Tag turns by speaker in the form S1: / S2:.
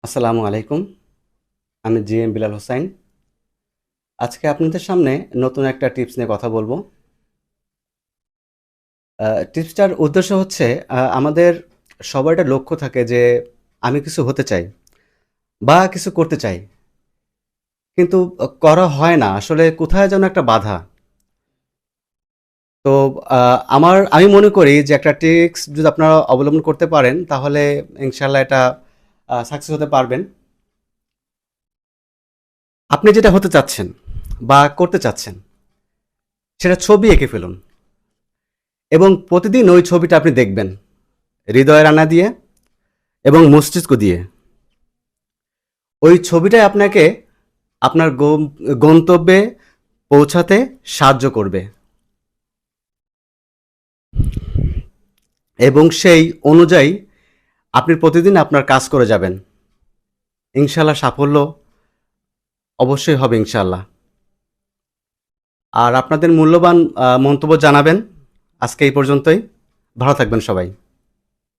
S1: আসসালামু আলাইকুম। আমি জিএম বিলাল হোসাইন। আজকে আপনাদের সামনে নতুন একটা টিপস নিয়ে কথা বলবো। টিপসটার উদ্দেশ্য হচ্ছে আমাদের সবার একটা লক্ষ্য থাকে যে আমি কিছু হতে চাই বা কিছু করতে চাই। কিন্তু করা হয় না। আসলে কোথায় যেন একটা বাধা। তো আমি মনে করি যে একটা ট্রিক্স যদি আপনারা অবলম্বন করতে পারেন তাহলে ইনশাআল্লাহ এটা সাকসেস হতে পারবেন। আপনি যেটা হতে চাচ্ছেন বা করতে চাচ্ছেন সেটা ছবি এঁকে ফেলুন। এবং প্রতিদিন ওই ছবিটা আপনি দেখবেন হৃদয়ের আনা দিয়ে এবং মস্তিষ্ক দিয়ে। ওই ছবিটাই আপনাকে আপনার গন্তব্যে পৌঁছাতে সাহায্য করবে এবং সেই অনুযায়ী আপনি প্রতিদিন আপনার কাজ করে যাবেন। ইনশাল্লাহ সাফল্য অবশ্যই হবে ইনশাল্লাহ। আর আপনাদের মূল্যবান মন্তব্য জানাবেন। আজকে এই পর্যন্তই। ভালো থাকবেন সবাই।